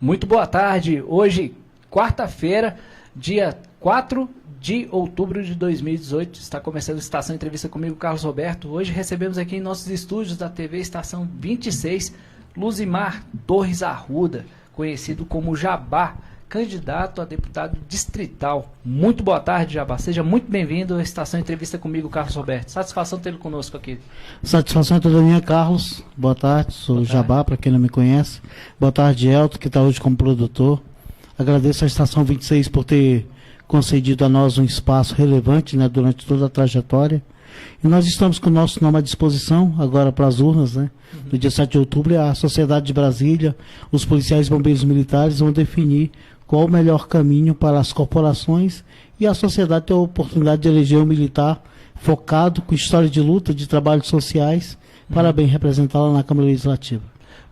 Muito boa tarde. Hoje, quarta-feira, dia 4 de outubro de 2018, está começando a Estação Entrevista comigo, Carlos Roberto. Hoje recebemos aqui em nossos estúdios da TV Estação 26, Luzimar Torres Arruda, conhecido como Jabá, candidato a deputado distrital. Muito boa tarde, Jabá. Seja muito bem-vindo à Estação Entrevista comigo, Carlos Roberto. Satisfação tê-lo conosco aqui. Satisfação é toda minha, Carlos. Boa tarde, sou Jabá, para quem não me conhece. Boa tarde, Elton, que está hoje como produtor. Agradeço à Estação 26 por ter concedido a nós um espaço relevante, né, durante toda a trajetória. E nós estamos com o nosso nome à disposição, agora para as urnas, né? No dia 7 de outubro, a sociedade de Brasília, os policiais bombeiros militares vão definir qual o melhor caminho para as corporações e a sociedade ter a oportunidade de eleger um militar focado, com história de luta, de trabalhos sociais, para bem representá-la na Câmara Legislativa.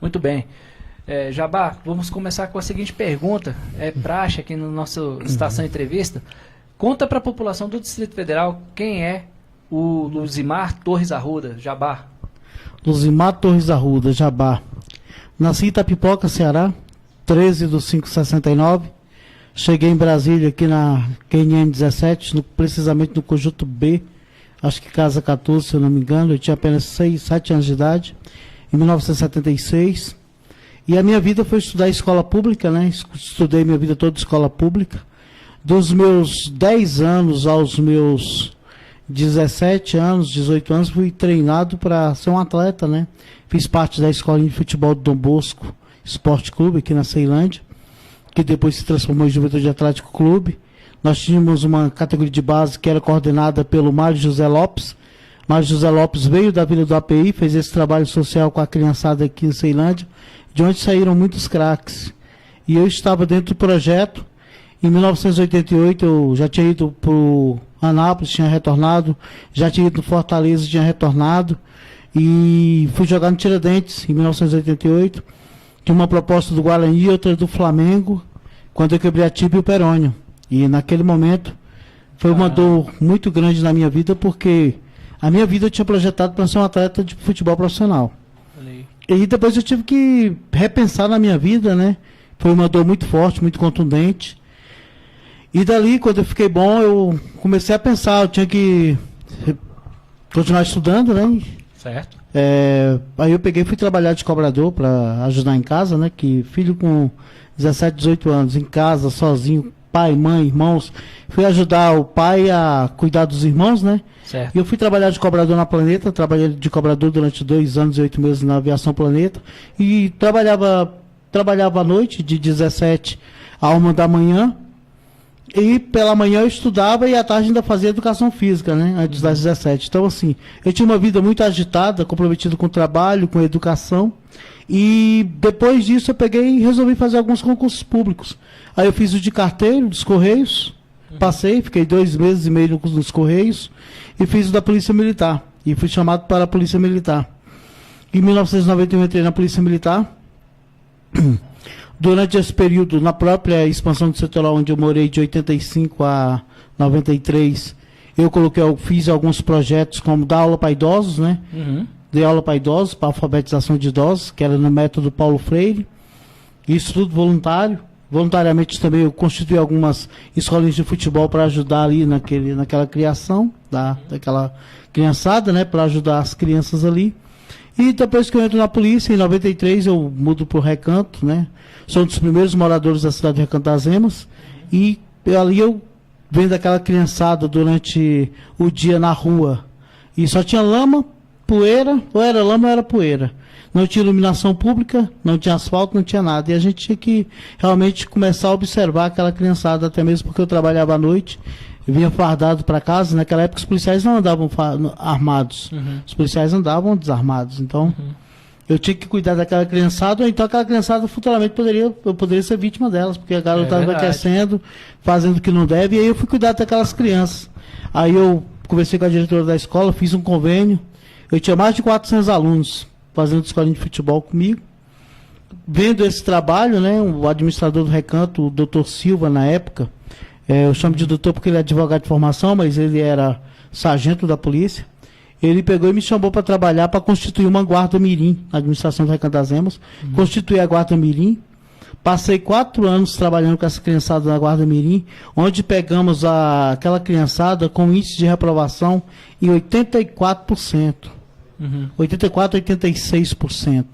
Muito bem. Jabá, vamos começar com a seguinte pergunta. É praxe aqui no nosso Estação Entrevista. Conta para a população do Distrito Federal quem é o Luzimar Torres Arruda, Jabá. Luzimar Torres Arruda, Jabá. Nasci em Itapipoca, Ceará, 13/5/69. Cheguei em Brasília aqui na QNM 17, precisamente no conjunto B, acho que casa 14, se eu não me engano. Eu tinha apenas 7 anos de idade, em 1976. E a minha vida foi estudar escola pública, né? Estudei minha vida toda em escola pública. Dos meus 10 anos aos meus 17 anos, 18 anos, fui treinado para ser um atleta, né? Fiz parte da escolinha de futebol do Dom Bosco Esporte Clube, aqui na Ceilândia, que depois se transformou em Juventude Atlético Clube. Nós tínhamos uma categoria de base que era coordenada pelo Mário José Lopes. Mário José Lopes veio da Vila do API, fez esse trabalho social com a criançada aqui em Ceilândia, de onde saíram muitos craques. E eu estava dentro do projeto. Em 1988 eu já tinha ido para o Anápolis, tinha retornado, já tinha ido no Fortaleza, tinha retornado, e fui jogar no Tiradentes em 1988. Tinha uma proposta do Guarani e outra do Flamengo, quando eu quebrei a tíbia e o perônio. E naquele momento foi uma dor muito grande na minha vida, porque a minha vida eu tinha projetado para ser um atleta de futebol profissional. E depois eu tive que repensar na minha vida, né? Foi uma dor muito forte, muito contundente. E dali, quando eu fiquei bom, eu comecei a pensar, eu tinha que continuar estudando, né? Certo. Aí eu peguei e fui trabalhar de cobrador para ajudar em casa, né? Que filho com 17, 18 anos, em casa, sozinho, pai, mãe, irmãos. Fui ajudar o pai a cuidar dos irmãos, né? Certo. E eu fui trabalhar de cobrador na Planeta, trabalhei de cobrador durante 2 anos e 8 meses na Aviação Planeta. E trabalhava à noite, de 17 a 1 da manhã. E pela manhã eu estudava e à tarde ainda fazia educação física, né? Antes das 17. Então, assim, eu tinha uma vida muito agitada, comprometida com o trabalho, com a educação. E depois disso eu peguei e resolvi fazer alguns concursos públicos. Aí eu fiz o de carteiro dos Correios, passei, fiquei 2 meses e meio nos Correios, e fiz o da Polícia Militar. E fui chamado para a Polícia Militar. Em 1991 entrei na Polícia Militar. Durante esse período, na própria expansão do setor onde eu morei, de 85 a 93, eu fiz alguns projetos como dar aula para idosos, né? Dei aula para idosos, para alfabetização de idosos, que era no método Paulo Freire. Isso tudo voluntário. Voluntariamente também eu constituí algumas escolinhas de futebol para ajudar ali naquela criação daquela criançada, né? Para ajudar as crianças ali. E depois que eu entro na polícia, em 93, eu mudo para o Recanto, né? Sou um dos primeiros moradores da cidade de Recanto das Emas. E ali eu vendo aquela criançada durante o dia na rua. E só tinha lama, poeira, ou era lama ou era poeira. Não tinha iluminação pública, não tinha asfalto, não tinha nada. E a gente tinha que realmente começar a observar aquela criançada, até mesmo porque eu trabalhava à noite. Eu vinha fardado para casa. Naquela época os policiais não andavam armados. Os policiais andavam desarmados. Então, eu tinha que cuidar daquela criançada, ou então aquela criançada futuramente eu poderia ser vítima delas, porque a garota estava enlouquecendo, fazendo o que não deve, e aí eu fui cuidar daquelas crianças. Aí eu conversei com a diretora da escola, fiz um convênio. Eu tinha mais de 400 alunos fazendo escolinha de futebol comigo. Vendo esse trabalho, né, o administrador do Recanto, o doutor Silva, na época, eu chamo de doutor porque ele é advogado de formação, mas ele era sargento da polícia. Ele pegou e me chamou para trabalhar, para constituir uma guarda mirim na administração do Recanto das Emas. Constituir a guarda mirim Passei 4 anos trabalhando com essa criançada na Guarda Mirim, onde pegamos aquela criançada com índice de reprovação em 84%. 84, 86%.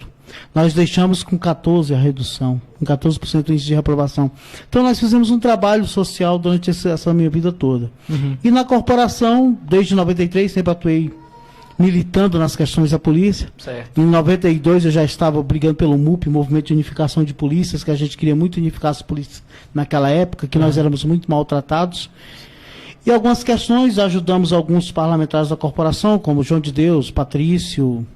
Nós deixamos com 14% a redução, com 14% o índice de reprovação. Então nós fizemos um trabalho social durante essa minha vida toda. E na corporação, desde 93, sempre atuei militando nas questões da polícia. Certo. Em 92 eu já estava brigando pelo MUP, Movimento de Unificação de Polícias, que a gente queria muito unificar as polícias naquela época, que nós éramos muito maltratados. E algumas questões, ajudamos alguns parlamentares da corporação, como João de Deus, Patrício,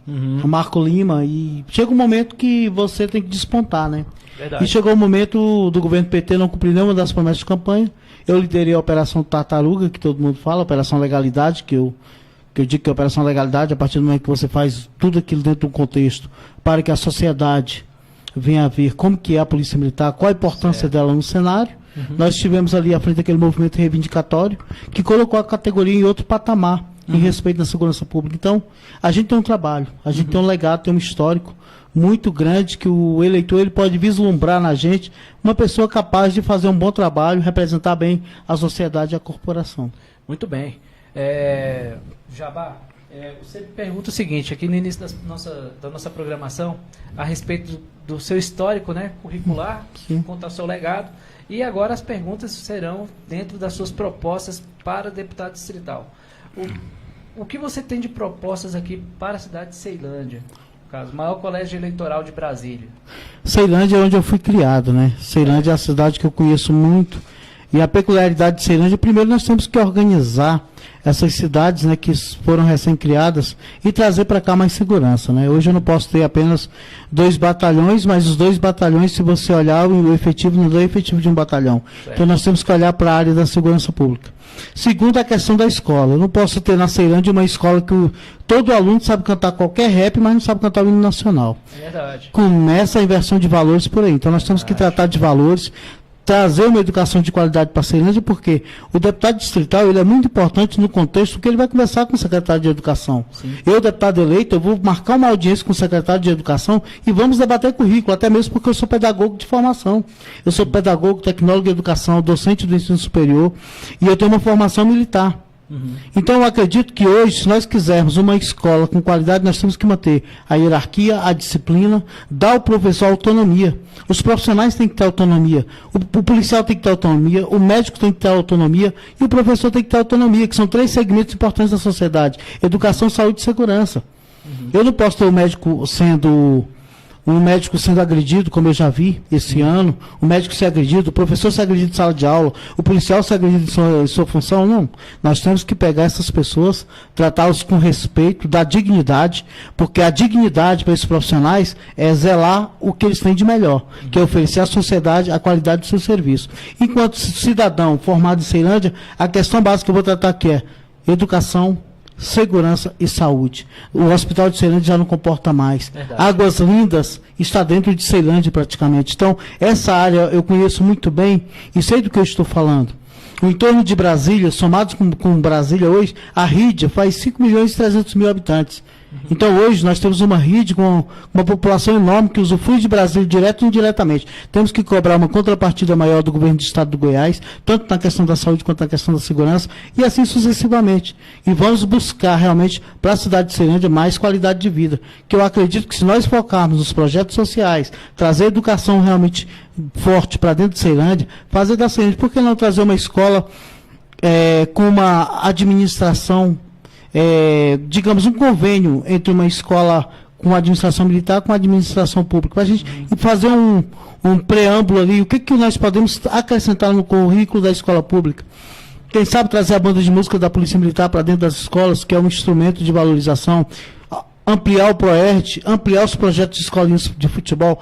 Marco Lima, e chega um momento que você tem que despontar, né? Verdade. E chegou o momento do governo PT não cumprir nenhuma das promessas de campanha. Eu liderei a Operação Tartaruga, que todo mundo fala, Operação Legalidade, que eu digo que é a Operação Legalidade, a partir do momento que você faz tudo aquilo dentro de um contexto, para que a sociedade venha a ver como que é a Polícia Militar, qual a importância dela no cenário. Nós estivemos ali à frente daquele movimento reivindicatório, que colocou a categoria em outro patamar, em respeito da segurança pública. Então, a gente tem um trabalho, a gente tem um legado, tem um histórico muito grande, que o eleitor ele pode vislumbrar na gente uma pessoa capaz de fazer um bom trabalho, representar bem a sociedade e a corporação. Muito bem. Jabá, você pergunta o seguinte, aqui no início da nossa programação, a respeito do seu histórico, né, curricular, contar o seu legado, e agora as perguntas serão dentro das suas propostas para deputado distrital. O que você tem de propostas aqui para a cidade de Ceilândia? No caso, o maior colégio eleitoral de Brasília. Ceilândia é onde eu fui criado, né? Ceilândia é a cidade que eu conheço muito. E a peculiaridade de Ceilândia, primeiro nós temos que organizar essas cidades, né, que foram recém-criadas e trazer para cá mais segurança, né? Hoje eu não posso ter apenas 2 batalhões, mas os 2 batalhões, se você olhar, o efetivo não é o efetivo de um batalhão. Certo. Então nós temos que olhar para a área da segurança pública. Segundo, a questão da escola. Eu não posso ter na Ceilândia uma escola que todo aluno sabe cantar qualquer rap, mas não sabe cantar o hino nacional. É verdade. Começa a inversão de valores por aí. Então nós temos que tratar de valores, trazer uma educação de qualidade para a Ceilândia, porque o deputado distrital ele é muito importante no contexto que ele vai conversar com o secretário de Educação. Sim. Eu, deputado eleito, eu vou marcar uma audiência com o secretário de Educação e vamos debater currículo, até mesmo porque eu sou pedagogo de formação. Eu sou pedagogo, tecnólogo de educação, docente do ensino superior e eu tenho uma formação militar. Então eu acredito que hoje, se nós quisermos uma escola com qualidade, nós temos que manter a hierarquia, a disciplina, dar ao professor autonomia. Os profissionais têm que ter autonomia, o policial tem que ter autonomia, o médico tem que ter autonomia e o professor tem que ter autonomia, que são 3 segmentos importantes da sociedade: educação, saúde e segurança. Eu não posso ter um médico sendo agredido, como eu já vi esse ano, o médico ser agredido, o professor ser agredido em sala de aula, o policial ser agredido em sua função, não. Nós temos que pegar essas pessoas, tratá-los com respeito, dar dignidade, porque a dignidade para esses profissionais é zelar o que eles têm de melhor, que é oferecer à sociedade a qualidade do seu serviço. Enquanto cidadão formado em Ceilândia, a questão básica que eu vou tratar aqui é educação, segurança e saúde. O hospital de Ceilândia já não comporta mais. Verdade. Águas Lindas está dentro de Ceilândia praticamente. Então, essa área eu conheço muito bem e sei do que eu estou falando. O entorno de Brasília, somados com Brasília hoje, a Rídia faz 5.300.000 habitantes. Então hoje nós temos uma rede com uma população enorme que usufrui de Brasília direto e indiretamente. Temos que cobrar uma contrapartida maior do governo do estado do Goiás, tanto na questão da saúde quanto na questão da segurança, e assim sucessivamente. E vamos buscar realmente para a cidade de Ceilândia mais qualidade de vida. Que eu acredito que se nós focarmos nos projetos sociais, trazer educação realmente forte para dentro de Ceilândia, fazer da Ceilândia, por que não trazer uma escola com uma administração, digamos, um convênio entre uma escola com a administração militar com a administração pública, para a gente fazer um preâmbulo ali, o que nós podemos acrescentar no currículo da escola pública. Quem sabe trazer a banda de música da Polícia Militar para dentro das escolas, que é um instrumento de valorização, ampliar o ProERT, ampliar os projetos de escolinhas de futebol,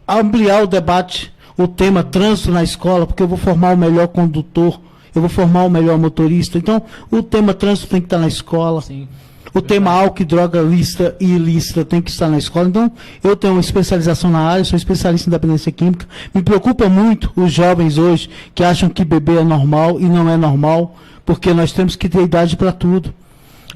ampliar o debate, o tema trânsito na escola, porque eu vou formar o melhor condutor, eu vou formar o melhor motorista. Então, o tema trânsito tem que estar na escola. Sim, o tema álcool, droga lícita e ilícita tem que estar na escola. Então, eu tenho uma especialização na área, sou especialista em dependência química. Me preocupa muito os jovens hoje que acham que beber é normal e não é normal, porque nós temos que ter idade para tudo.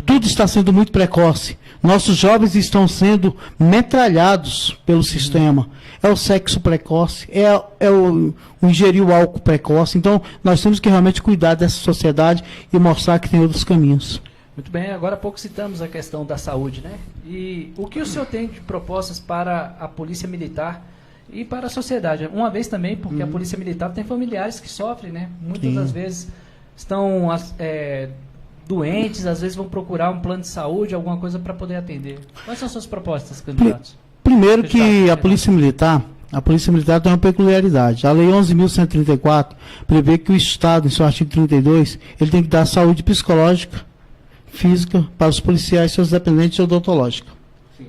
Tudo está sendo muito precoce. Nossos jovens estão sendo metralhados pelo sistema. É o sexo precoce, é o ingerir o álcool precoce. Então, nós temos que realmente cuidar dessa sociedade e mostrar que tem outros caminhos. Muito bem, agora há pouco citamos a questão da saúde, né? E o que o senhor tem de propostas para a Polícia Militar e para a sociedade? Uma vez também, porque a Polícia Militar tem familiares que sofrem, né? Muitas das vezes estão doentes, às vezes vão procurar um plano de saúde, alguma coisa para poder atender. Quais são as suas propostas, candidatos? Primeiro que a Polícia Militar tem uma peculiaridade. A Lei 11.134 prevê que o Estado, em seu artigo 32, ele tem que dar saúde psicológica, física para os policiais, seus dependentes e odontológica. Sim.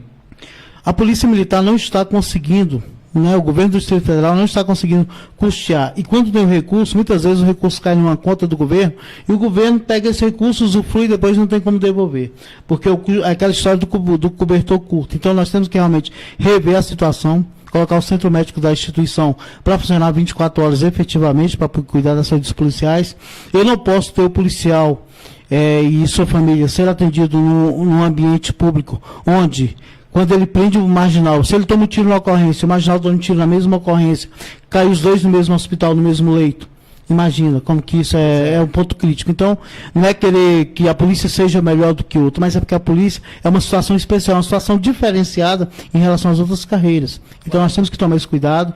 A Polícia Militar não está conseguindo, o governo do Distrito Federal não está conseguindo custear. E quando tem o recurso, muitas vezes o recurso cai numa conta do governo, e o governo pega esse recurso, usufrui e depois não tem como devolver. Porque é aquela história do cobertor curto. Então nós temos que realmente rever a situação, colocar o centro médico da instituição para funcionar 24 horas efetivamente, para cuidar da saúde dos policiais. Eu não posso ter o policial e sua família ser atendido num ambiente público, onde, quando ele prende o marginal, se ele toma um tiro na ocorrência, o marginal toma um tiro na mesma ocorrência, cai os dois no mesmo hospital, no mesmo leito. Imagina como que isso é um ponto crítico. Então, não é querer que a polícia seja melhor do que outra, mas é porque a polícia é uma situação especial, uma situação diferenciada em relação às outras carreiras. Então, nós temos que tomar esse cuidado.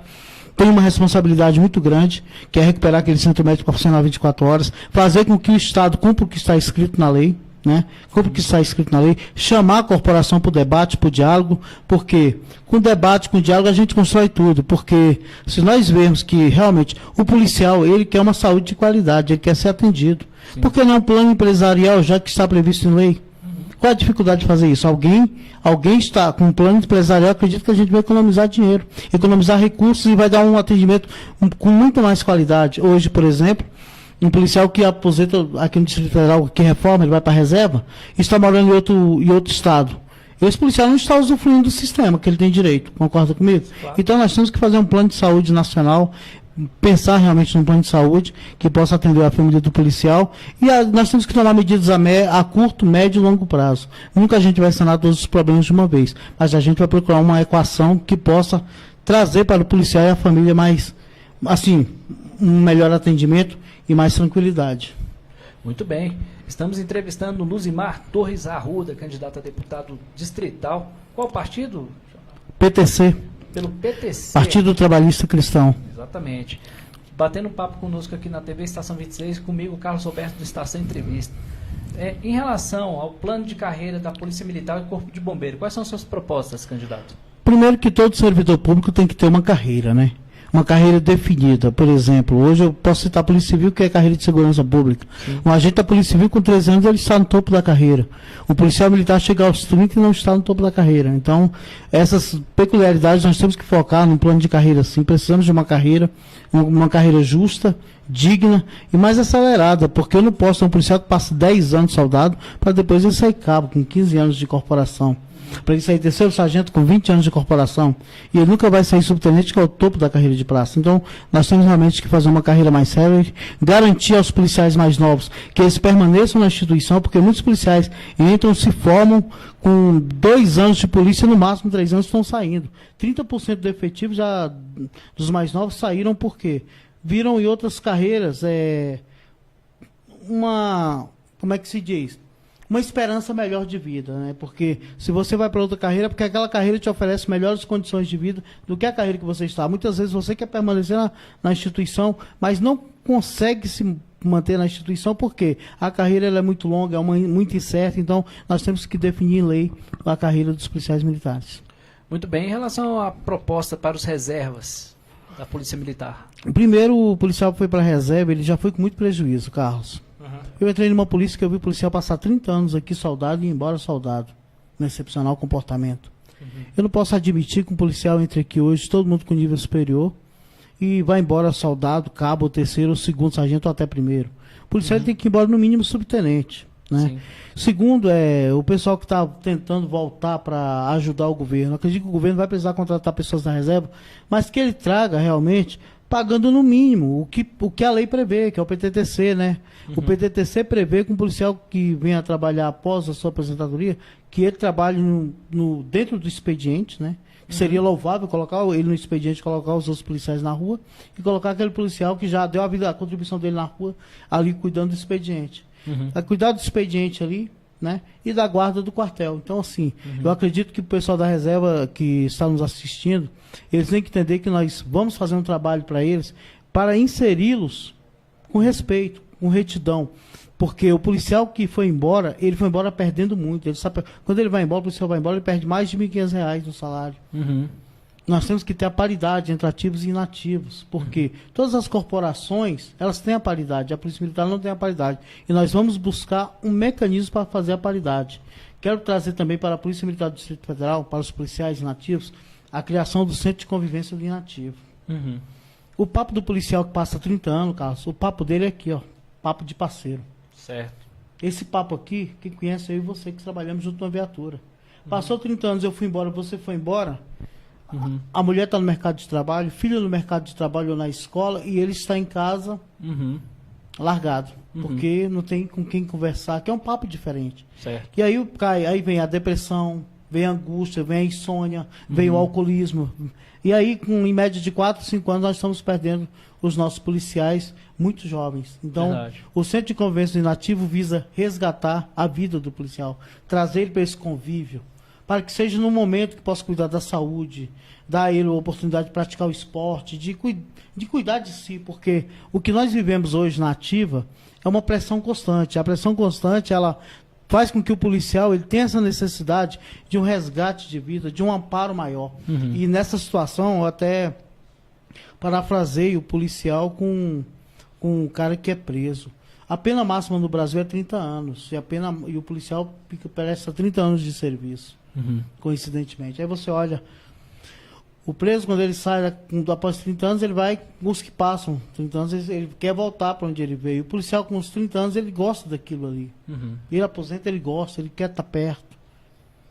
Tem uma responsabilidade muito grande, que é recuperar aquele centro médico para funcionar 24 horas, fazer com que o Estado cumpra o que está escrito na lei, cumpra o que está escrito na lei, chamar a corporação para o debate, para o diálogo, porque com debate, com diálogo, a gente constrói tudo, porque se nós vermos que realmente o policial, ele quer uma saúde de qualidade, ele quer ser atendido. Sim. Porque não é um plano empresarial, já que está previsto em lei? Qual é a dificuldade de fazer isso? Alguém está com um plano empresarial, acredito que a gente vai economizar dinheiro, economizar recursos e vai dar um atendimento com muito mais qualidade. Hoje, por exemplo, um policial que aposenta aqui no Distrito Federal, que reforma, ele vai para a reserva, está morando em outro estado. Esse policial não está usufruindo do sistema que ele tem direito, concorda comigo? Claro. Então nós temos que fazer um plano de saúde nacional, pensar realmente num plano de saúde que possa atender a família do policial, e nós temos que tomar medidas a curto, médio e longo prazo. Nunca a gente vai sanar todos os problemas de uma vez, mas a gente vai procurar uma equação que possa trazer para o policial e a família mais, assim, um melhor atendimento e mais tranquilidade. Muito bem. Estamos entrevistando Luzimar Torres Arruda, candidato a deputado distrital. Qual partido? PTC. Pelo PTC. Partido Trabalhista Cristão. Exatamente. Batendo papo conosco aqui na TV Estação 26, comigo, Carlos Roberto, do Estação Entrevista. Em relação ao plano de carreira da Polícia Militar e Corpo de Bombeiro, quais são as suas propostas, candidato? Primeiro que todo servidor público tem que ter uma carreira, uma carreira definida. Por exemplo, hoje eu posso citar a Polícia Civil, que é a carreira de segurança pública. Sim. Um agente da Polícia Civil com 13 anos, ele está no topo da carreira. O policial militar chega aos 30 e não está no topo da carreira. Então, essas peculiaridades nós temos que focar num plano de carreira assim. Precisamos de uma carreira justa, digna e mais acelerada, porque eu não posso ter um policial que passe 10 anos de soldado para depois ele sair cabo com 15 anos de corporação. Para ele sair terceiro sargento com 20 anos de corporação, e ele nunca vai sair subtenente, que é o topo da carreira de praça. Então, nós temos realmente que fazer uma carreira mais séria, garantir aos policiais mais novos que eles permaneçam na instituição, porque muitos policiais entram, se formam com 2 anos de polícia, no máximo 3 anos estão saindo. 30% do efetivo já dos mais novos saíram porque viram em outras carreiras como é que se diz? Uma esperança melhor de vida, Porque se você vai para outra carreira, porque aquela carreira te oferece melhores condições de vida do que a carreira que você está. Muitas vezes você quer permanecer na instituição, mas não consegue se manter na instituição porque a carreira ela é muito longa, muito incerta, então nós temos que definir em lei a carreira dos policiais militares. Muito bem. Em relação à proposta para os reservas da Polícia Militar? Primeiro, o policial que foi para a reserva, ele já foi com muito prejuízo, Carlos. Eu entrei numa polícia que eu vi o policial passar 30 anos aqui soldado e ir embora soldado. Um excepcional comportamento. Eu não posso admitir que um policial entre aqui hoje, todo mundo com nível superior, e vai embora soldado, cabo, terceiro, segundo sargento ou até primeiro. O policial tem que ir embora no mínimo subtenente. Segundo, o pessoal que está tentando voltar para ajudar o governo. Eu acredito que o governo vai precisar contratar pessoas na reserva, mas que ele traga realmente pagando no mínimo o que a lei prevê, que é o PTTC, né? O PTTC prevê que um policial que venha trabalhar após a sua aposentadoria, que ele trabalhe dentro do expediente, né? Que seria louvável colocar ele no expediente, colocar os outros policiais na rua e colocar aquele policial que já deu a contribuição dele na rua, ali cuidando do expediente. A cuidar do expediente ali, né? E da guarda do quartel. Então, assim, eu acredito que o pessoal da reserva que está nos assistindo, eles têm que entender que nós vamos fazer um trabalho para eles, para inseri-los com respeito, com retidão. Porque o policial que foi embora, ele foi embora perdendo muito. Ele sabe, quando ele vai embora, o policial vai embora, ele perde mais de R$ 1.500 no salário. Nós temos que ter a paridade entre ativos e inativos. Porque todas as corporações, elas têm a paridade. A Polícia Militar não tem a paridade. E nós vamos buscar um mecanismo para fazer a paridade. Quero trazer também para a Polícia Militar do Distrito Federal, para os policiais inativos, a criação do Centro de Convivência do Inativo. O papo do policial que passa 30 anos, Carlos, o papo dele é aqui, ó, papo de parceiro. Certo. Esse papo aqui, quem conhece eu e você que trabalhamos junto numa viatura. Passou 30 anos, eu fui embora, você foi embora, a mulher está no mercado de trabalho, filho no mercado de trabalho ou na escola, e ele está em casa largado, porque não tem com quem conversar, que é um papo diferente. Certo. E aí vem a depressão, vem a angústia, vem a insônia, vem o alcoolismo. E aí, em média de 4, 5 anos, nós estamos perdendo os nossos policiais muito jovens. Então, Verdade. o Centro de Convivência Inativo visa resgatar a vida do policial, trazer ele para esse convívio, para que seja no momento que possa cuidar da saúde, dar a ele a oportunidade de praticar o esporte, de cuidar de si, porque o que nós vivemos hoje na ativa é uma pressão constante. A pressão constante, ela faz com que o policial ele tenha essa necessidade de um resgate de vida, de um amparo maior. E nessa situação, eu até parafraseio o policial com um cara que é preso. A pena máxima no Brasil é 30 anos, e o policial presta 30 anos de serviço, coincidentemente. Aí você olha, o preso, quando ele sai após 30 anos, ele vai, os que passam 30 anos, ele quer voltar para onde ele veio. O policial com os 30 anos, ele gosta daquilo ali. Ele aposenta, ele gosta, ele quer estar perto.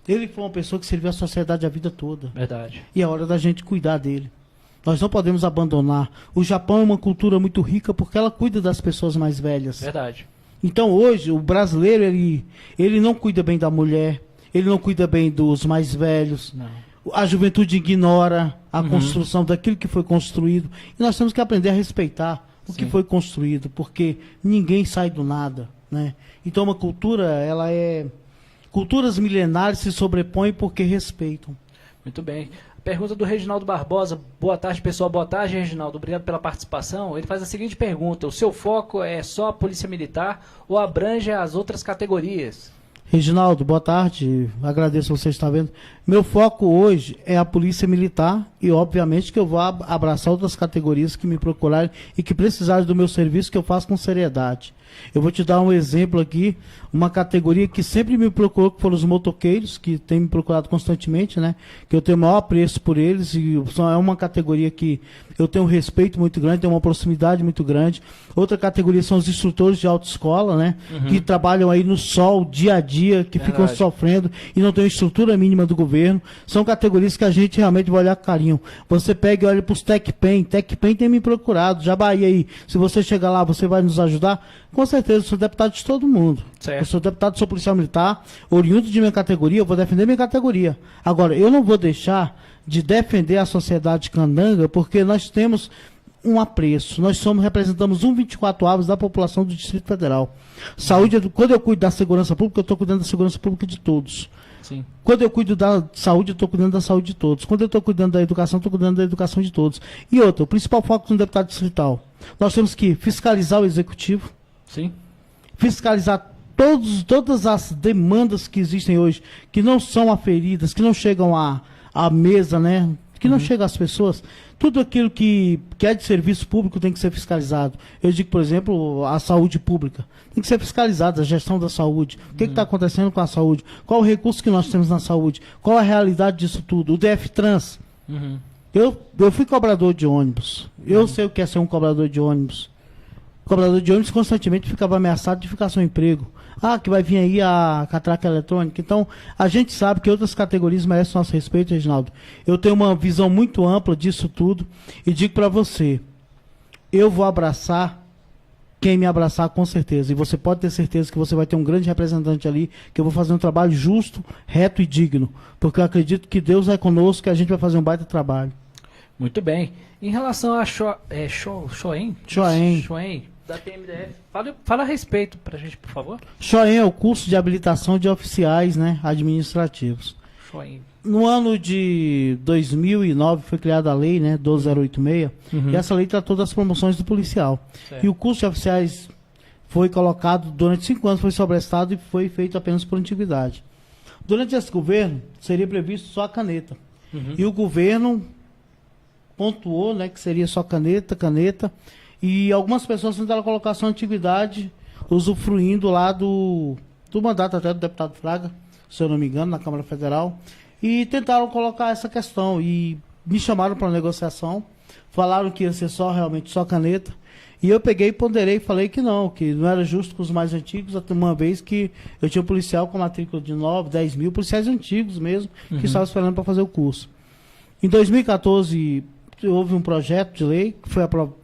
Ele foi uma pessoa que serviu à sociedade a vida toda. Verdade. E é hora da gente cuidar dele. Nós não podemos abandonar. O Japão é uma cultura muito rica porque ela cuida das pessoas mais velhas. Verdade. Então hoje, o brasileiro, ele não cuida bem da mulher, ele não cuida bem dos mais velhos. Não. A juventude ignora a construção daquilo que foi construído. E nós temos que aprender a respeitar o que foi construído, porque ninguém sai do nada, né? Então uma cultura, culturas milenares se sobrepõem porque respeitam. Muito bem. Pergunta do Reginaldo Barbosa. Boa tarde, pessoal. Boa tarde, Reginaldo. Obrigado pela participação. Ele faz a seguinte pergunta: o seu foco é só a Polícia Militar ou abrange as outras categorias? Reginaldo, boa tarde. Agradeço você estar vendo. Meu foco hoje é a Polícia Militar e, obviamente, que eu vou abraçar outras categorias que me procurarem e que precisarem do meu serviço, que eu faço com seriedade. Eu vou te dar um exemplo aqui, uma categoria que sempre me procurou, que foram os motoqueiros, que têm me procurado constantemente, né? Que eu tenho o maior apreço por eles e é uma categoria que eu tenho um respeito muito grande, tenho uma proximidade muito grande. Outra categoria são os instrutores de autoescola, né? Que trabalham aí no sol, dia a dia, que ficam sofrendo e não têm estrutura mínima do governo. São categorias que a gente realmente vai olhar com carinho. Você pega e olha para os TecPen. TecPen tem me procurado. Já Bahia aí, se você chegar lá, você vai nos ajudar? Com certeza, eu sou deputado de todo mundo. Certo. Eu sou deputado, sou policial militar, oriundo de minha categoria, eu vou defender minha categoria. Agora, eu não vou deixar de defender a sociedade candanga, porque nós temos um apreço. Nós representamos 1,24 avos da população do Distrito Federal. Saúde, quando eu cuido da segurança pública, eu estou cuidando da segurança pública de todos. Sim. Quando eu cuido da saúde, eu estou cuidando da saúde de todos. Quando eu estou cuidando da educação, estou cuidando da educação de todos. E outra, o principal foco do deputado distrital. Nós temos que fiscalizar o executivo. Sim. Fiscalizar todas as demandas que existem hoje, que não são aferidas, que não chegam à mesa, né? Que não chega às pessoas. Tudo aquilo que é de serviço público tem que ser fiscalizado. Eu digo, por exemplo, a saúde pública. Tem que ser fiscalizada, a gestão da saúde. O que está acontecendo com a saúde? Qual o recurso que nós temos na saúde? Qual a realidade disso tudo? O DF-Trans. Eu fui cobrador de ônibus. Eu sei o que é ser um cobrador de ônibus. O cobrador de ônibus constantemente ficava ameaçado de ficar sem emprego. Que vai vir aí a catraca eletrônica. Então, a gente sabe que outras categorias merecem nosso respeito, Reginaldo. Eu tenho uma visão muito ampla disso tudo e digo para você, eu vou abraçar quem me abraçar com certeza. E você pode ter certeza que você vai ter um grande representante ali, que eu vou fazer um trabalho justo, reto e digno. Porque eu acredito que Deus é conosco, que a gente vai fazer um baita trabalho. Muito bem. Em relação a Shoen da PMDF, fala a respeito pra gente, por favor. Shoen é o curso de habilitação de oficiais, né, administrativos. Shoen. No ano de 2009 foi criada a lei, né, 12086, e essa lei tratou das promoções do policial. Certo. E o curso de oficiais foi colocado durante 5 anos, foi sobrestado e foi feito apenas por antiguidade. Durante esse governo, seria previsto só a caneta. E o governo pontuou, né, que seria só caneta, e algumas pessoas tentaram colocar sua antiguidade, usufruindo lá do mandato até do deputado Fraga, se eu não me engano, na Câmara Federal, e tentaram colocar essa questão, e me chamaram para negociação, falaram que ia ser realmente só caneta, e eu peguei e ponderei e falei que não era justo com os mais antigos, até uma vez que eu tinha um policial com matrícula de 9, 10 mil, policiais antigos mesmo, que estavam esperando para fazer o curso. Em 2014, houve um projeto de lei que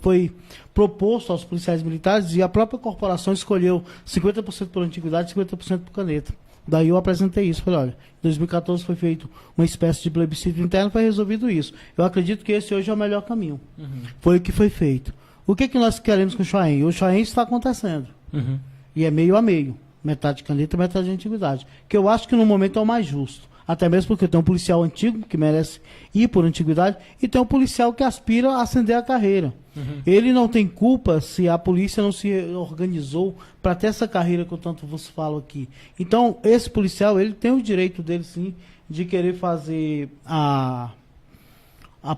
foi proposto aos policiais militares, e a própria corporação escolheu 50% por antiguidade e 50% por caneta. Daí eu apresentei isso, falei, olha, em 2014 foi feito uma espécie de plebiscito interno, foi resolvido isso. Eu acredito que esse hoje é o melhor caminho. Foi o que foi feito. O que nós queremos com o Shoen? O Shoen está acontecendo. E é meio a meio. Metade de caneta, metade de antiguidade. Que eu acho que no momento é o mais justo. Até mesmo porque tem um policial antigo que merece ir por antiguidade e tem um policial que aspira a ascender a carreira. Ele não tem culpa se a polícia não se organizou para ter essa carreira que eu tanto vos falo aqui. Então, esse policial, ele tem o direito dele, sim, de querer fazer a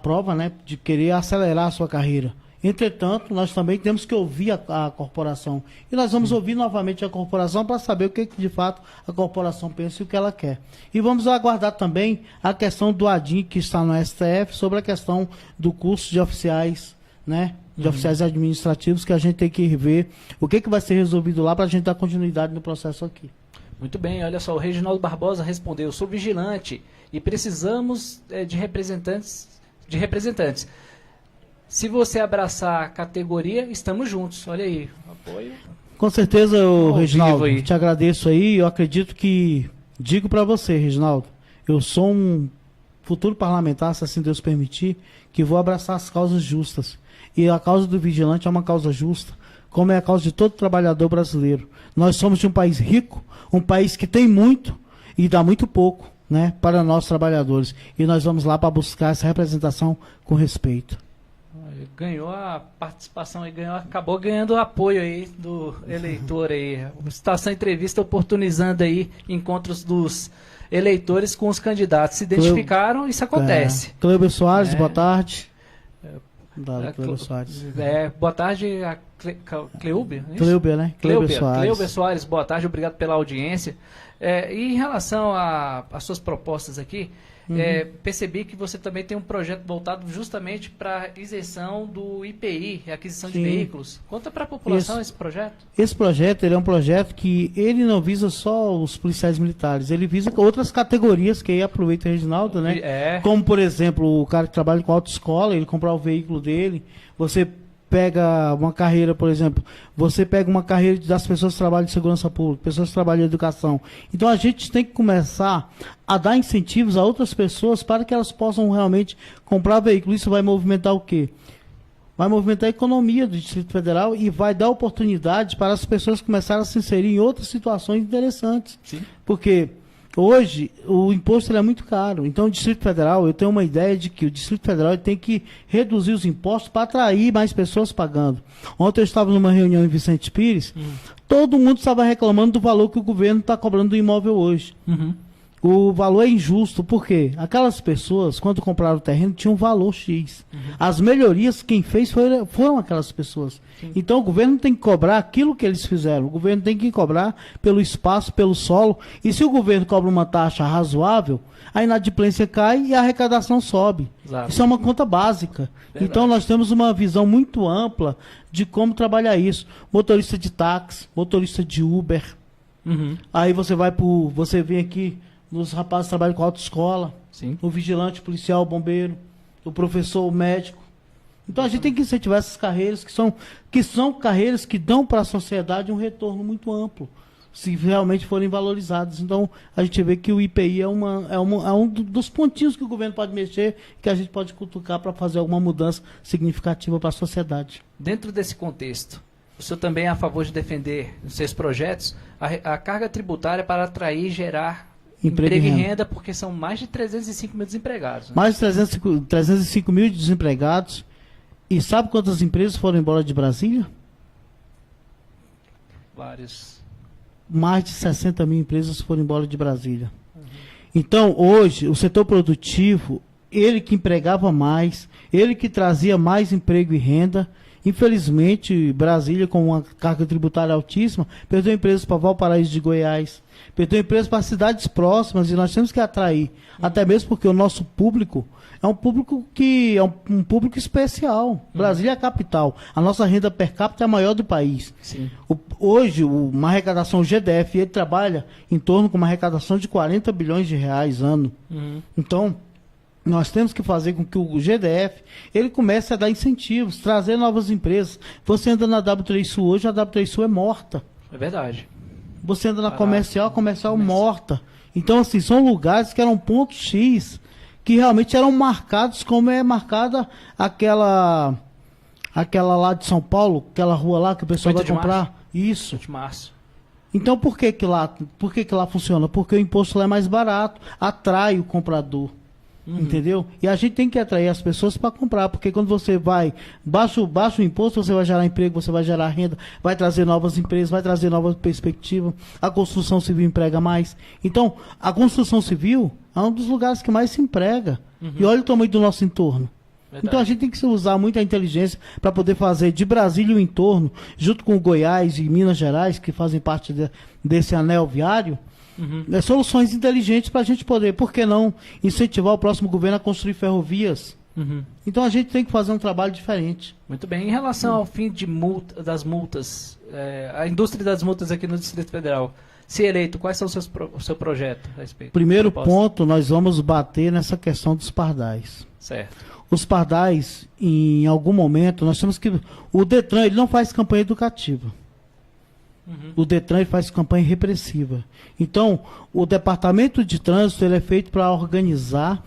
prova, né, de querer acelerar a sua carreira. Entretanto, nós também temos que ouvir a corporação. E nós vamos ouvir novamente a corporação para saber o que de fato a corporação pensa e o que ela quer. E vamos aguardar também a questão do ADIM, que está no STF, sobre a questão do curso de oficiais, né? De oficiais administrativos, que a gente tem que ver o que vai ser resolvido lá para a gente dar continuidade no processo aqui. Muito bem, olha só, o Reginaldo Barbosa respondeu: sou vigilante e precisamos de representantes. Se você abraçar a categoria, estamos juntos. Olha aí, apoio. Com certeza, Reginaldo, te agradeço aí. Eu acredito que, digo para você, Reginaldo, eu sou um futuro parlamentar, se assim Deus permitir, que vou abraçar as causas justas. E a causa do vigilante é uma causa justa, como é a causa de todo trabalhador brasileiro. Nós somos de um país rico, um país que tem muito e dá muito pouco, né, para nós trabalhadores. E nós vamos lá para buscar essa representação com respeito. Ganhou a participação e acabou ganhando o apoio aí do eleitor aí. O Estação Entrevista oportunizando aí encontros dos eleitores com os candidatos. Se identificaram, isso acontece. Cleuber Soares, boa tarde. Soares. Boa tarde, a Cleuber. Cleuber, né? Cleuber Soares, boa tarde, obrigado pela audiência. E em relação às suas propostas aqui, percebi que você também tem um projeto voltado justamente para isenção do IPI, aquisição de veículos. Conta para a população esse projeto. Esse projeto ele é um projeto que ele não visa só os policiais militares, ele visa outras categorias, que aí aproveita o Reginaldo, né? Como, por exemplo, o cara que trabalha com autoescola, ele comprar o veículo dele, você pega uma carreira, por exemplo, você pega uma carreira das pessoas que trabalham em segurança pública, pessoas que trabalham em educação. Então a gente tem que começar a dar incentivos a outras pessoas para que elas possam realmente comprar veículo. Isso vai movimentar o quê? Vai movimentar a economia do Distrito Federal e vai dar oportunidade para as pessoas começarem a se inserir em outras situações interessantes. Sim. Porque hoje o imposto é muito caro. Então o Distrito Federal, eu tenho uma ideia de que o Distrito Federal tem que reduzir os impostos para atrair mais pessoas pagando. Ontem eu estava numa reunião em Vicente Pires, todo mundo estava reclamando do valor que o governo está cobrando do imóvel hoje. O valor é injusto, porque aquelas pessoas, quando compraram o terreno, tinham um valor X. As melhorias, quem fez foram aquelas pessoas. Sim. Então o governo tem que cobrar aquilo que eles fizeram. O governo tem que cobrar pelo espaço, pelo solo. E se o governo cobra uma taxa razoável, a inadimplência cai e a arrecadação sobe. Exato. Isso é uma conta básica. Verdade. Então nós temos uma visão muito ampla de como trabalhar isso. Motorista de táxi, motorista de Uber. Aí você vem aqui nos rapazes que trabalham com autoescola, o vigilante, o policial, o bombeiro, o professor, o médico, Então a gente tem que incentivar essas carreiras que são carreiras que dão para a sociedade um retorno muito amplo, se realmente forem valorizadas. Então a gente vê que o IPI é um dos pontinhos que o governo pode mexer, que a gente pode cutucar para fazer alguma mudança significativa para a sociedade. Dentro desse contexto, o senhor também é a favor de defender nos seus projetos a carga tributária para atrair e gerar emprego e renda, porque são mais de 305 mil desempregados. Né? Mais de 305 mil desempregados. E sabe quantas empresas foram embora de Brasília? Vários. Mais de 60 mil empresas foram embora de Brasília. Então, hoje, o setor produtivo, ele que empregava mais, ele que trazia mais emprego e renda, infelizmente, Brasília, com uma carga tributária altíssima, perdeu empresas para Valparaíso de Goiás, perdeu empresas para cidades próximas, e nós temos que atrair, até mesmo porque o nosso público é um público que é um público especial. Brasília é a capital. A nossa renda per capita é a maior do país. Sim. Hoje, uma arrecadação, o GDF, ele trabalha em torno com uma arrecadação de 40 bilhões de reais ano. Então, nós temos que fazer com que o GDF ele comece a dar incentivos, trazer novas empresas. Você anda na W3 Sul hoje, a W3 Sul é morta. É verdade. Você anda na comercial, a comercial morta. Então, assim, são lugares que eram ponto X, que realmente eram marcados como é marcada aquela lá de São Paulo, aquela rua lá que o pessoal vai comprar. Isso. De março. Então, por que lá funciona? Porque o imposto lá é mais barato, atrai o comprador. Entendeu? E a gente tem que atrair as pessoas para comprar, porque quando você baixa o imposto, você vai gerar emprego, você vai gerar renda, vai trazer novas empresas, vai trazer nova perspectiva. A construção civil emprega mais. Então, a construção civil é um dos lugares que mais se emprega. E olha o tamanho do nosso entorno. Verdade. Então a gente tem que usar muita inteligência para poder fazer de Brasília o entorno, junto com o Goiás e Minas Gerais, que fazem parte desse anel viário, soluções inteligentes para a gente poder, por que não, incentivar o próximo governo a construir ferrovias. Então a gente tem que fazer um trabalho diferente. Muito bem. Em relação ao fim das multas, a indústria das multas aqui no Distrito Federal, se eleito, quais são o seu projeto a respeito? Primeiro ponto, nós vamos bater nessa questão dos pardais. Certo. Os pardais, em algum momento, nós temos que... O Detran, ele não faz campanha educativa. O Detran faz campanha repressiva. Então, o Departamento de Trânsito ele é feito para organizar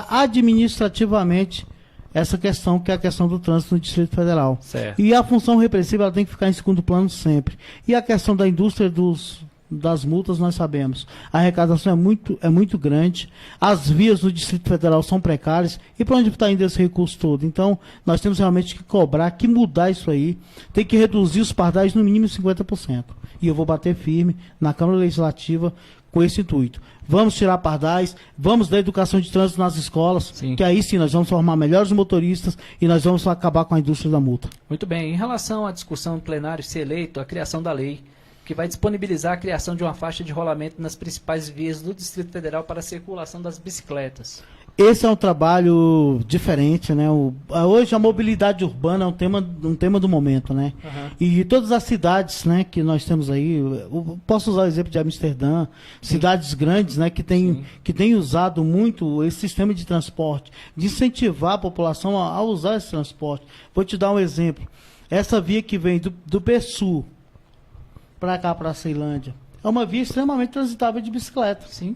administrativamente essa questão, que é a questão do trânsito no Distrito Federal. Certo. E a função repressiva ela tem que ficar em segundo plano sempre. E a questão da indústria das multas, nós sabemos. A arrecadação é muito grande, as vias do Distrito Federal são precárias, e para onde está indo esse recurso todo? Então, nós temos realmente que cobrar, que mudar isso aí, tem que reduzir os pardais no mínimo 50%. E eu vou bater firme na Câmara Legislativa com esse intuito. Vamos tirar pardais, vamos dar educação de trânsito nas escolas, que aí sim nós vamos formar melhores motoristas e nós vamos acabar com a indústria da multa. Muito bem. Em relação à discussão do plenário ser eleito, a criação da lei, que vai disponibilizar a criação de uma faixa de rolamento nas principais vias do Distrito Federal para a circulação das bicicletas. Esse é um trabalho diferente, né? Hoje a mobilidade urbana é um tema do momento, né? E todas as cidades, né, que nós temos aí, eu posso usar o exemplo de Amsterdã, cidades grandes, né, que tem usado muito esse sistema de transporte, de incentivar a população a usar esse transporte. Vou te dar um exemplo. Essa via que vem do PSU para cá, para a Ceilândia, é uma via extremamente transitável de bicicleta. Sim.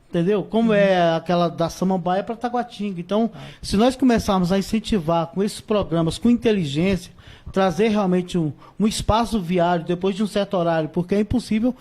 Entendeu? Como é aquela da Samambaia para Taguatinga. Então, se nós começarmos a incentivar com esses programas, com inteligência, trazer realmente um espaço viário depois de um certo horário, porque é impossível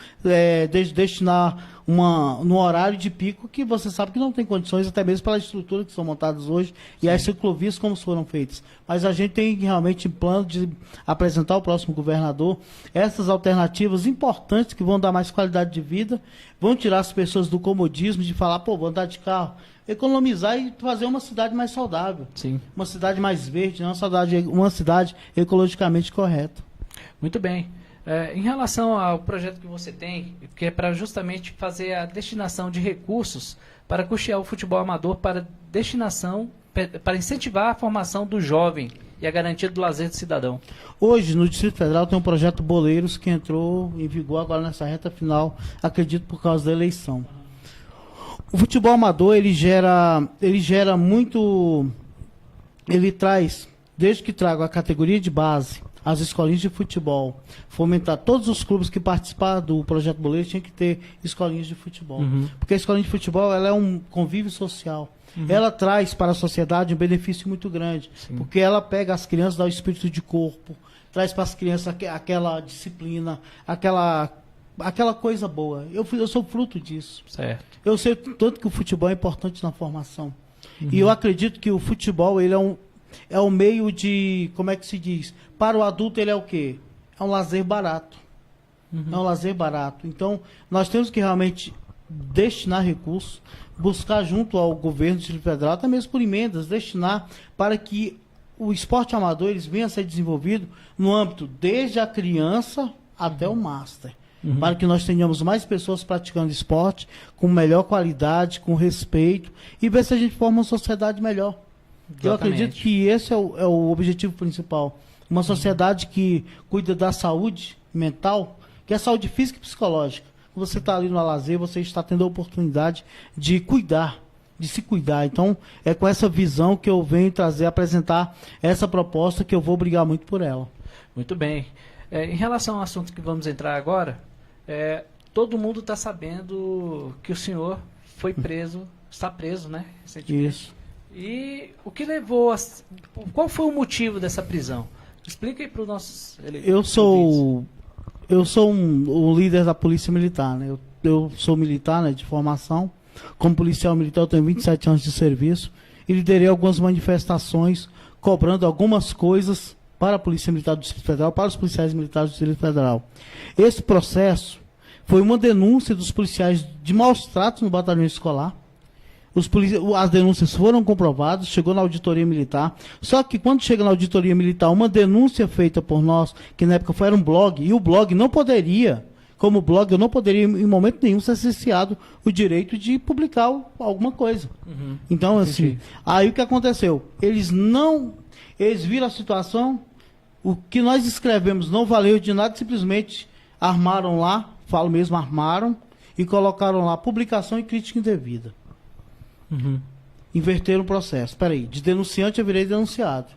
destinar no horário de pico que você sabe que não tem condições, até mesmo pela estrutura que são montadas hoje e as ciclovias como foram feitas. Mas a gente tem realmente plano de apresentar ao próximo governador essas alternativas importantes que vão dar mais qualidade de vida, vão tirar as pessoas do comodismo de falar, vou andar de carro, economizar e fazer uma cidade mais saudável. Sim. Uma cidade mais verde, uma cidade ecologicamente correta. Muito bem. Em relação ao projeto que você tem, que é para justamente fazer a destinação de recursos para custear o futebol amador para incentivar a formação do jovem e a garantia do lazer do cidadão. Hoje, no Distrito Federal, tem um projeto Boleiros que entrou em vigor agora nessa reta final, acredito por causa da eleição. O futebol amador, ele gera muito ele traz, desde que traga a categoria de base, as escolinhas de futebol, fomentar todos os clubes que participaram do Projeto Boleiro tinha que ter escolinhas de futebol. Porque a escolinha de futebol ela é um convívio social. Ela traz para a sociedade um benefício muito grande. Sim. Porque ela pega as crianças, dá o espírito de corpo, traz para as crianças aquela disciplina, aquela coisa boa. Eu sou fruto disso. Certo. Eu sei tanto que o futebol é importante na formação. E eu acredito que o futebol ele é um meio de, como é que se diz? Para o adulto ele é o quê? É um lazer barato. É um lazer barato. Então, nós temos que realmente destinar recursos, buscar junto ao governo do Distrito Federal, até mesmo por emendas, destinar para que o esporte amador eles venha a ser desenvolvido no âmbito desde a criança até o master. Para que nós tenhamos mais pessoas praticando esporte com melhor qualidade, com respeito, e ver se a gente forma uma sociedade melhor. Exatamente. Eu acredito que esse é o objetivo principal. Uma sociedade que cuida da saúde mental, que é a saúde física e psicológica. Você está ali no lazer, você está tendo a oportunidade de cuidar, de se cuidar. Então, é com essa visão que eu venho apresentar essa proposta, que eu vou brigar muito por ela. Muito bem. Em relação ao assunto que vamos entrar agora, todo mundo está sabendo que o senhor foi preso, está preso, né? Recentemente. Isso. E o que levou qual foi o motivo dessa prisão? Explica aí para os nossos eleitores. Eu sou um líder da Polícia Militar, né? Eu sou militar, né, de formação. Como policial militar, eu tenho 27 anos de serviço e liderei algumas manifestações cobrando algumas coisas para a Polícia Militar do Distrito Federal, para os policiais militares do Distrito Federal. Esse processo foi uma denúncia dos policiais de maus tratos no batalhão escolar. As denúncias foram comprovadas, chegou na auditoria militar. Só que quando chega na auditoria militar, uma denúncia feita por nós, que na época era um blog, e o blog não poderia, como blog, eu não poderia em momento nenhum ser cerceado o direito de publicar alguma coisa. Então, assim, aí o que aconteceu? Eles viram a situação, o que nós escrevemos não valeu de nada, simplesmente armaram lá, falo mesmo, armaram, e colocaram lá publicação e crítica indevida. Inverteram o processo. Peraí, de denunciante eu virei denunciado.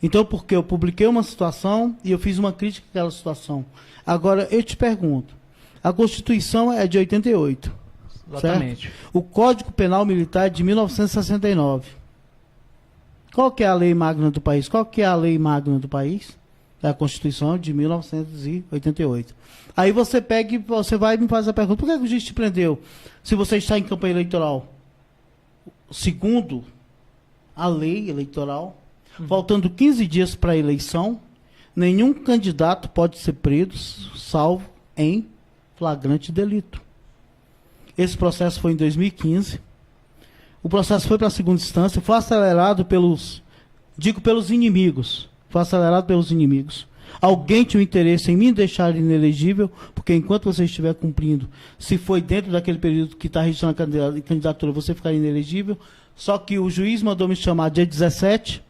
Então, porque eu publiquei uma situação e eu fiz uma crítica àquela situação. Agora, eu te pergunto, a Constituição é de 88. Exatamente. Certo? O Código Penal Militar é de 1969. Qual que é a lei magna do país? Qual que é a lei magna do país? É a Constituição de 1988. Aí você pega e você vai e me faz a pergunta, por que o juiz te prendeu se você está em campanha eleitoral? Segundo a lei eleitoral, faltando 15 dias para a eleição, nenhum candidato pode ser preso, salvo em flagrante delito. Esse processo foi em 2015. O processo foi para a segunda instância, foi acelerado pelos inimigos. Foi acelerado pelos inimigos. Alguém tinha um interesse em me deixar inelegível, porque enquanto você estiver cumprindo, se foi dentro daquele período que está registrando a candidatura, você ficar inelegível. Só que o juiz mandou me chamar dia 17.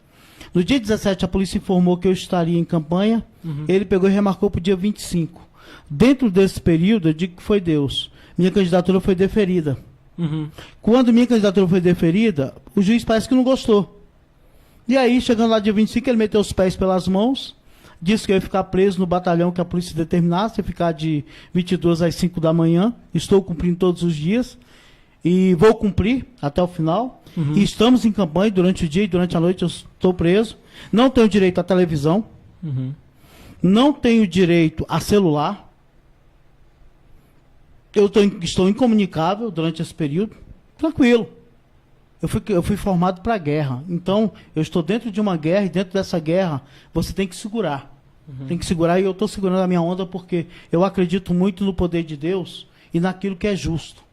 No dia 17, a polícia informou que eu estaria em campanha. Ele pegou e remarcou para o dia 25. Dentro desse período, eu digo que foi Deus. Minha candidatura foi deferida. Quando minha candidatura foi deferida, o juiz parece que não gostou. E aí, chegando lá dia 25, ele meteu os pés pelas mãos, disse que eu ia ficar preso no batalhão que a polícia determinasse, ia ficar de 22 às 5 da manhã. Estou cumprindo todos os dias e vou cumprir até o final. E estamos em campanha durante o dia e durante a noite eu estou preso. Não tenho direito à televisão. Não tenho direito a celular. Estou incomunicável durante esse período. Tranquilo. Eu fui formado para a guerra. Então, eu estou dentro de uma guerra e dentro dessa guerra você tem que segurar. Tem que segurar e eu estou segurando a minha onda porque eu acredito muito no poder de Deus e naquilo que é justo.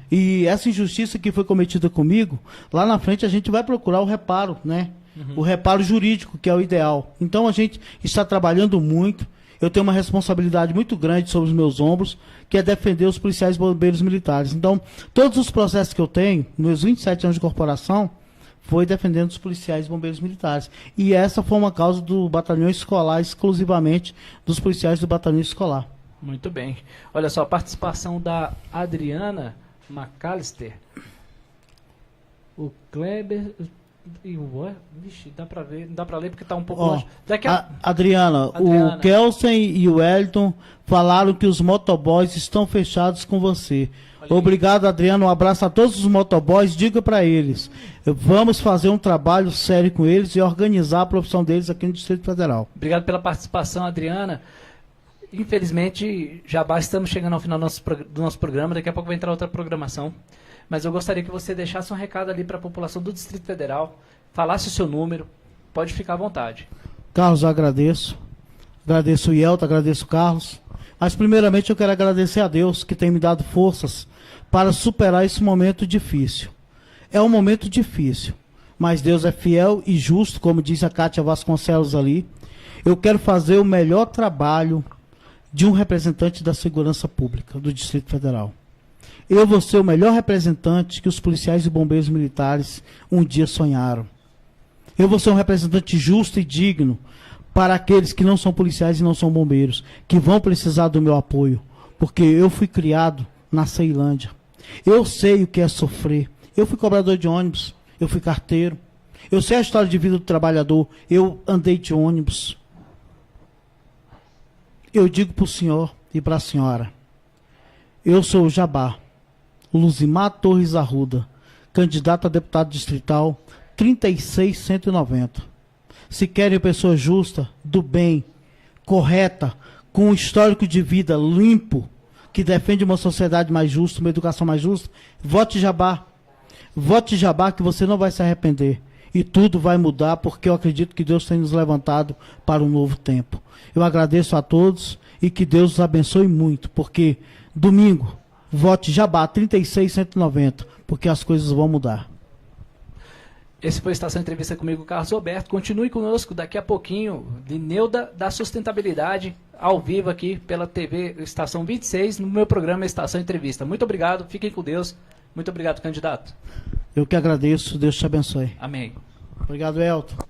E essa injustiça que foi cometida comigo, lá na frente a gente vai procurar o reparo, né? O reparo jurídico, que é o ideal. Então, a gente está trabalhando muito. Eu tenho uma responsabilidade muito grande sobre os meus ombros, que é defender os policiais bombeiros militares. Então, todos os processos que eu tenho, meus 27 anos de corporação, foi defendendo os policiais bombeiros militares. E essa foi uma causa do batalhão escolar, exclusivamente dos policiais do batalhão escolar. Muito bem. Olha só, a participação da Adriana McAllister. O Kleber Vixe, dá pra ver, não dá pra ler porque tá um pouco Ó, longe. Adriana, o Kelsen e o Elton falaram que os motoboys estão fechados com você. Obrigado, Adriano. Um abraço a todos os motoboys. Diga para eles. Vamos fazer um trabalho sério com eles e organizar a profissão deles aqui no Distrito Federal. Obrigado pela participação, Adriana. Infelizmente, estamos chegando ao final do nosso programa. Daqui a pouco vai entrar outra programação. Mas eu gostaria que você deixasse um recado ali para a população do Distrito Federal, falasse o seu número. Pode ficar à vontade. Carlos, eu agradeço. Agradeço o Yelta, agradeço o Carlos. Mas primeiramente eu quero agradecer a Deus que tem me dado forças para superar esse momento difícil. É um momento difícil, mas Deus é fiel e justo, como diz a Kátia Vasconcelos ali. Eu quero fazer o melhor trabalho de um representante da segurança pública do Distrito Federal. Eu vou ser o melhor representante que os policiais e bombeiros militares um dia sonharam. Eu vou ser um representante justo e digno para aqueles que não são policiais e não são bombeiros, que vão precisar do meu apoio, porque eu fui criado na Ceilândia. Eu sei o que é sofrer. Eu fui cobrador de ônibus, eu fui carteiro. Eu sei a história de vida do trabalhador, eu andei de ônibus. Eu digo para o senhor e para a senhora, eu sou o Jabá, Luzimar Torres Arruda, candidato a deputado distrital 36190. Se querem pessoa justa, do bem, correta, com um histórico de vida limpo, que defende uma sociedade mais justa, uma educação mais justa, vote Jabá. Vote Jabá que você não vai se arrepender. E tudo vai mudar, porque eu acredito que Deus tem nos levantado para um novo tempo. Eu agradeço a todos e que Deus os abençoe muito, porque domingo, vote Jabá 36190, porque as coisas vão mudar. Esse foi a Estação Entrevista comigo, Carlos Roberto. Continue conosco daqui a pouquinho, Lineuda da Sustentabilidade, ao vivo aqui pela TV Estação 26, no meu programa Estação Entrevista. Muito obrigado, fiquem com Deus. Muito obrigado, candidato. Eu que agradeço, Deus te abençoe. Amém. Obrigado, Elton.